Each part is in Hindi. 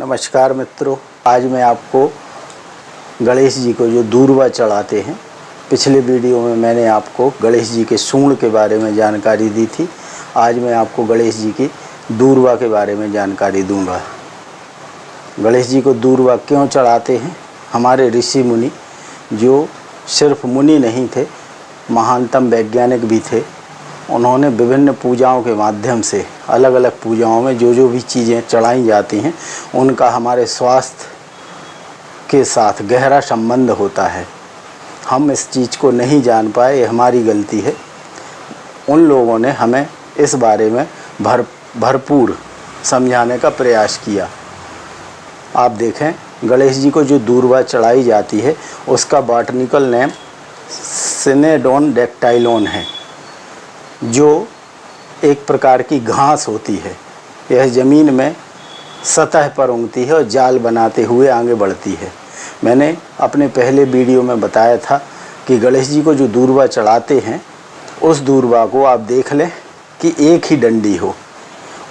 नमस्कार मित्रों, आज मैं आपको गणेश जी को जो दूर्वा चढ़ाते हैं, पिछले वीडियो में मैंने आपको गणेश जी के सूंड के बारे में जानकारी दी थी। आज मैं आपको गणेश जी की दूर्वा के बारे में जानकारी दूंगा। गणेश जी को दूर्वा क्यों चढ़ाते हैं? हमारे ऋषि मुनि, जो सिर्फ मुनि नहीं थे, महानतम वैज्ञानिक भी थे, उन्होंने विभिन्न पूजाओं के माध्यम से, अलग अलग पूजाओं में जो भी चीज़ें चढ़ाई जाती हैं, उनका हमारे स्वास्थ्य के साथ गहरा संबंध होता है। हम इस चीज़ को नहीं जान पाए, ये हमारी गलती है। उन लोगों ने हमें इस बारे में भरपूर समझाने का प्रयास किया। आप देखें, गणेश जी को जो दूर्वा चढ़ाई जाती है, उसका बॉटनिकल नेम सिनेडोन डेक्टाइलोन है, जो एक प्रकार की घास होती है। यह ज़मीन में सतह पर उगती है और जाल बनाते हुए आगे बढ़ती है। मैंने अपने पहले वीडियो में बताया था कि गणेश जी को जो दूर्वा चढ़ाते हैं, उस दूर्वा को आप देख लें कि एक ही डंडी हो,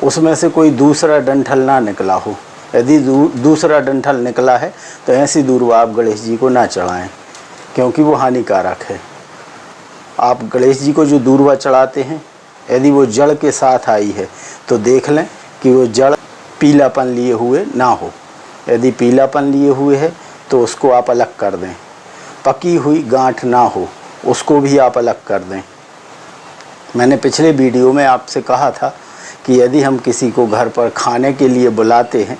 उसमें से कोई दूसरा डंठल ना निकला हो। यदि दूसरा डंठल निकला है तो ऐसी दूर्वा आप गणेश जी को ना चढ़ाएं, क्योंकि वो हानिकारक है। आप गणेश जी को जो दूर्वा चढ़ाते हैं, यदि वो जड़ के साथ आई है तो देख लें कि वो जड़ पीलापन लिए हुए ना हो। यदि पीलापन लिए हुए है तो उसको आप अलग कर दें। पकी हुई गांठ ना हो, उसको भी आप अलग कर दें। मैंने पिछले वीडियो में आपसे कहा था कि यदि हम किसी को घर पर खाने के लिए बुलाते हैं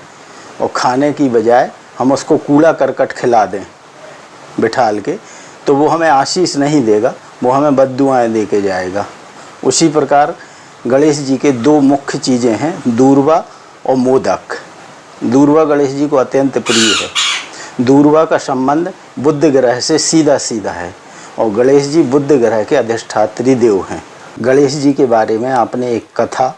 और खाने की बजाय हम उसको कूड़ा करकट खिला दें बिठाल के, तो वो हमें आशीष नहीं देगा, वो हमें बद्दुआएं दे के जाएगा। उसी प्रकार गणेश जी के दो मुख्य चीज़ें हैं, दूर्वा और मोदक। दूर्वा गणेश जी को अत्यंत प्रिय है। दूर्वा का संबंध बुध ग्रह से सीधा सीधा है और गणेश जी बुध ग्रह के अधिष्ठात्री देव हैं। गणेश जी के बारे में आपने एक कथा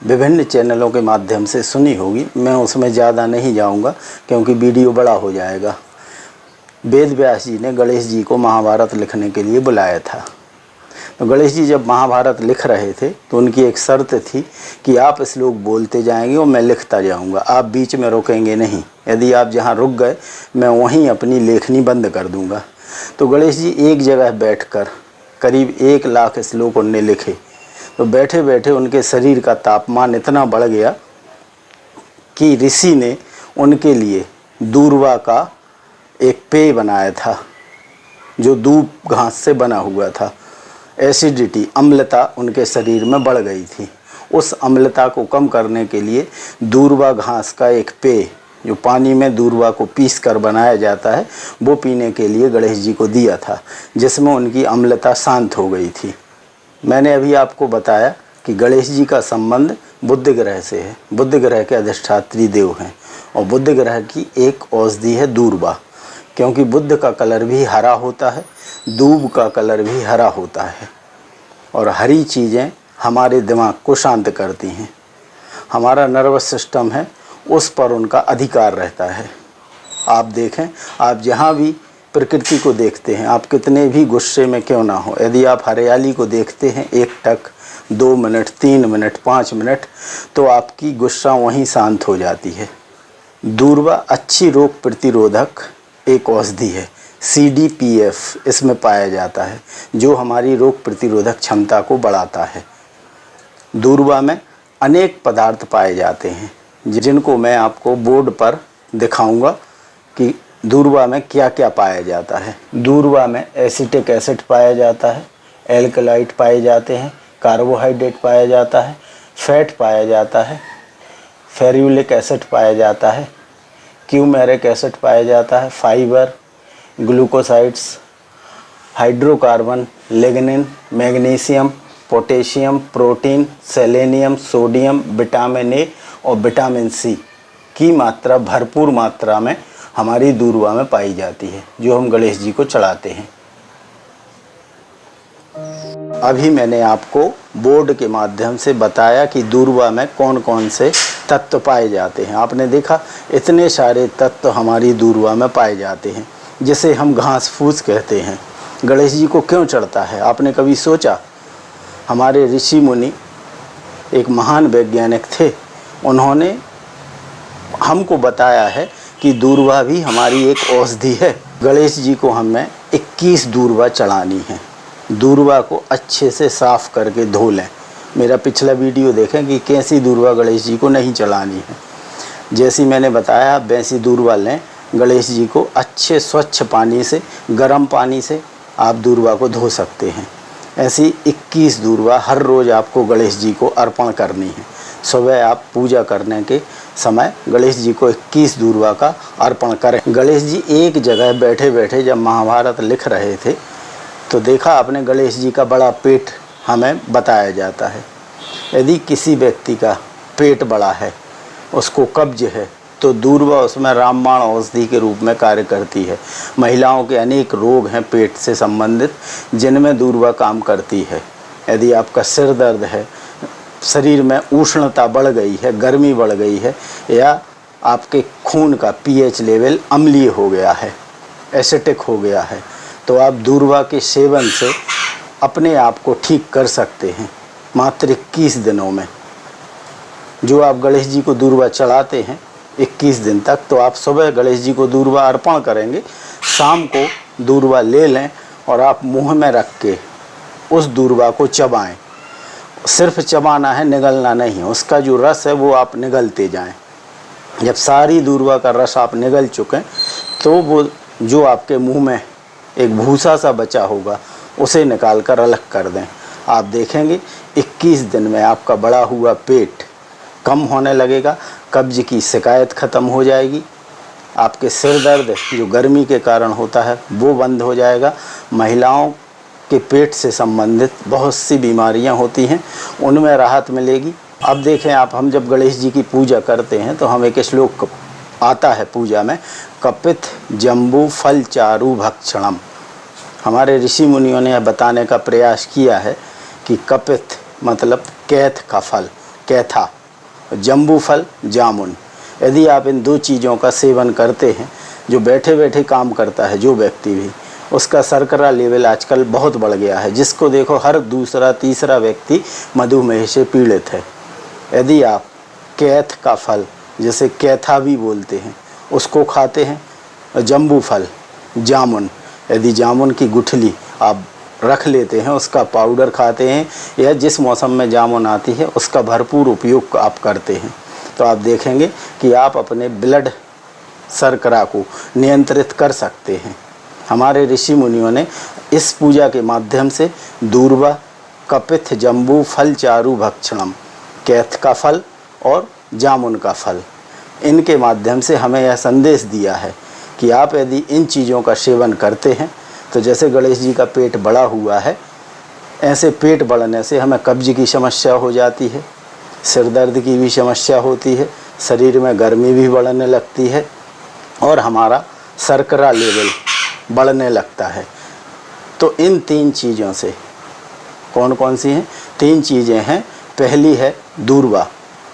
विभिन्न चैनलों के माध्यम से सुनी होगी, मैं उसमें ज़्यादा नहीं जाऊँगा क्योंकि वीडियो बड़ा हो जाएगा। वेद व्यास जी ने गणेश जी को महाभारत लिखने के लिए बुलाया था। तो गणेश जी जब महाभारत लिख रहे थे तो उनकी एक शर्त थी कि आप श्लोक बोलते जाएंगे और मैं लिखता जाऊंगा, आप बीच में रुकेंगे नहीं। यदि आप जहां रुक गए, मैं वहीं अपनी लेखनी बंद कर दूंगा। तो गणेश जी एक जगह बैठकर करीब 1 लाख श्लोक उनने लिखे। तो बैठे बैठे उनके शरीर का तापमान इतना बढ़ गया कि ऋषि ने उनके लिए दूर्वा का एक पेय बनाया था, जो दूब घास से बना हुआ था। एसिडिटी, अम्लता उनके शरीर में बढ़ गई थी। उस अम्लता को कम करने के लिए दूर्वा घास का एक पेय, जो पानी में दूर्वा को पीस कर बनाया जाता है, वो पीने के लिए गणेश जी को दिया था, जिसमें उनकी अम्लता शांत हो गई थी। मैंने अभी आपको बताया कि गणेश जी का संबंध बुध ग्रह से है। बुध ग्रह के अधिष्ठात्री देव हैं और बुध ग्रह की एक औषधि है दूर्वा, क्योंकि बुध का कलर भी हरा होता है, दूब का कलर भी हरा होता है और हरी चीज़ें हमारे दिमाग को शांत करती हैं। हमारा नर्वस सिस्टम है, उस पर उनका अधिकार रहता है। आप देखें, आप जहाँ भी प्रकृति को देखते हैं, आप कितने भी गुस्से में क्यों ना हो, यदि आप हरियाली को देखते हैं एक टक, 2 मिनट, 3 मिनट, 5 मिनट, तो आपकी गुस्सा वहीं शांत हो जाती है। दूर्वा अच्छी रोग प्रतिरोधक एक औषधि है, CDPF इसमें पाया जाता है, जो हमारी रोग प्रतिरोधक क्षमता को बढ़ाता है। दूर्वा में अनेक पदार्थ पाए जाते हैं, जिनको मैं आपको बोर्ड पर दिखाऊंगा कि दूर्वा में क्या क्या पाया जाता है। दूर्वा में एसिटिक एसिड पाया जाता है, एल्कलाइट पाए जाते हैं, कार्बोहाइड्रेट पाया जाता है, फैट पाया जाता है, फेरुलिक एसिड पाया जाता है, क्यूमेरिक एसिड पाया जाता है, fibre, glucosides, hydrocarbon, lignin, magnesium, potassium, protein, selenium, sodium, vitamin A और विटामिन सी की मात्रा भरपूर मात्रा में हमारी दूर्वा में पाई जाती है, जो हम गणेश जी को चढ़ाते हैं। अभी मैंने आपको बोर्ड के माध्यम से बताया कि दूर्वा में कौन कौन से तत्व पाए जाते हैं। आपने देखा इतने सारे तत्व हमारी दूर्वा में पाए जाते हैं, जिसे हम घास फूस कहते हैं। गणेश जी को क्यों चढ़ता है, आपने कभी सोचा? हमारे ऋषि मुनि एक महान वैज्ञानिक थे, उन्होंने हमको बताया है कि दूर्वा भी हमारी एक औषधि है। गणेश जी को हमें 21 दूर्वा चढ़ानी है। दूर्वा को अच्छे से साफ़ करके धो लें। मेरा पिछला वीडियो देखें कि कैसी दूर्वा गणेश जी को नहीं चढ़ानी है। जैसी मैंने बताया वैसी दूर्वा लें। गणेश जी को अच्छे स्वच्छ पानी से, गर्म पानी से आप दूर्वा को धो सकते हैं। ऐसी 21 दूर्वा हर रोज़ आपको गणेश जी को अर्पण करनी है। सुबह आप पूजा करने के समय गणेश जी को 21 दूर्वा का अर्पण करें। गणेश जी एक जगह बैठे बैठे जब महाभारत लिख रहे थे तो देखा आपने गणेश जी का बड़ा पेट हमें बताया जाता है। यदि किसी व्यक्ति का पेट बड़ा है, उसको कब्ज है, तो दूर्वा उसमें रामबाण औषधि के रूप में कार्य करती है। महिलाओं के अनेक रोग हैं पेट से संबंधित जिनमें दूर्वा काम करती है। यदि आपका सिर दर्द है, शरीर में उष्णता बढ़ गई है, गर्मी बढ़ गई है, या आपके खून का पीएच लेवल अम्लीय हो गया है, एसिडिक हो गया है, तो आप दूर्वा के सेवन से अपने आप को ठीक कर सकते हैं मात्र 21 दिनों में। जो आप गणेश जी को दूर्वा चढ़ाते हैं 21 दिन तक, तो आप सुबह गणेश जी को दूर्वा अर्पण करेंगे, शाम को दूर्वा ले लें और आप मुंह में रख के उस दूर्वा को चबाएं। सिर्फ चबाना है, निगलना नहीं। उसका जो रस है वो आप निगलते जाएं। जब सारी दूर्वा का रस आप निगल चुकें तो वो जो आपके मुंह में एक भूसा सा बचा होगा उसे निकाल कर अलग कर दें। आप देखेंगे 21 दिन में आपका बढ़ा हुआ पेट कम होने लगेगा, कब्ज की शिकायत ख़त्म हो जाएगी, आपके सिर दर्द जो गर्मी के कारण होता है वो बंद हो जाएगा। महिलाओं के पेट से संबंधित बहुत सी बीमारियां होती हैं, उनमें राहत मिलेगी। अब देखें आप, हम जब गणेश जी की पूजा करते हैं तो हम एक श्लोक आता है पूजा में, कपित जम्बू फल चारु भक्षणम। हमारे ऋषि मुनियों ने बताने का प्रयास किया है कि कपित मतलब कैथ का फल, कैथा, जम्बू फल जामुन। यदि आप इन दो चीज़ों का सेवन करते हैं, जो बैठे बैठे काम करता है जो व्यक्ति भी, उसका शर्करा लेवल आजकल बहुत बढ़ गया है। जिसको देखो हर दूसरा तीसरा व्यक्ति मधुमेह से पीड़ित है। यदि आप कैथ का फल, जिसे कैथा भी बोलते हैं, उसको खाते हैं, जम्बू फल जामुन, यदि जामुन की गुठली आप रख लेते हैं, उसका पाउडर खाते हैं, या जिस मौसम में जामुन आती है उसका भरपूर उपयोग आप करते हैं, तो आप देखेंगे कि आप अपने ब्लड शर्करा को नियंत्रित कर सकते हैं। हमारे ऋषि मुनियों ने इस पूजा के माध्यम से दूर्वा, कपित जम्बू फल चारु भक्षणम, कैथ का फल और जामुन का फल, इनके माध्यम से हमें यह संदेश दिया है कि आप यदि इन चीज़ों का सेवन करते हैं तो जैसे गणेश जी का पेट बड़ा हुआ है, ऐसे पेट बढ़ने से हमें कब्ज की समस्या हो जाती है, सिर दर्द की भी समस्या होती है, शरीर में गर्मी भी बढ़ने लगती है और हमारा शर्करा लेवल बढ़ने लगता है। तो इन 3 चीज़ों से, कौन कौन सी हैं? 3 चीज़ें हैं। पहली है दूर्वा,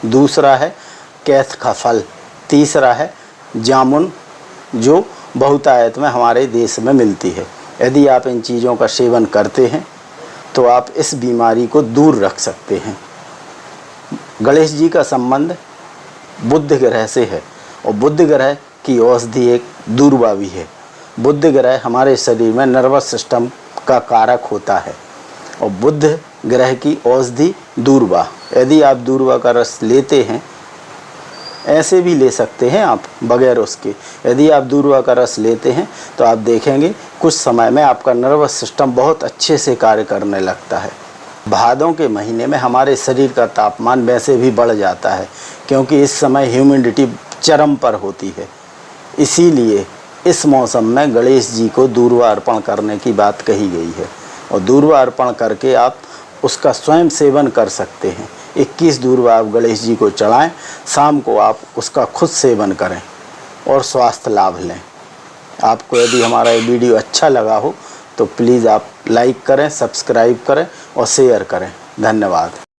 दूसरा है कैथ का फल, तीसरा है जामुन, जो बहुतायत में हमारे देश में मिलती है। यदि आप इन चीज़ों का सेवन करते हैं तो आप इस बीमारी को दूर रख सकते हैं। गणेश जी का संबंध बुध ग्रह से है और बुध ग्रह की औषधि एक दूर्वा भी है। बुध ग्रह हमारे शरीर में नर्वस सिस्टम का कारक होता है और बुध ग्रह की औषधि दूर्वा। यदि आप दूर्वा का रस लेते हैं, ऐसे भी ले सकते हैं आप बगैर उसके, यदि आप दूर्वा का रस लेते हैं तो आप देखेंगे कुछ समय में आपका नर्वस सिस्टम बहुत अच्छे से कार्य करने लगता है। भादों के महीने में हमारे शरीर का तापमान वैसे भी बढ़ जाता है क्योंकि इस समय ह्यूमिडिटी चरम पर होती है। इसीलिए इस मौसम में गणेश जी को दूर्वा अर्पण करने की बात कही गई है और दूर्वा अर्पण करके आप उसका स्वयं सेवन कर सकते हैं। 21 दूर्वा आप गणेश जी को चढ़ाएं, शाम को आप उसका खुद सेवन करें और स्वास्थ्य लाभ लें। आपको यदि हमारा ये वीडियो अच्छा लगा हो तो प्लीज़ आप लाइक करें, सब्सक्राइब करें और शेयर करें। धन्यवाद।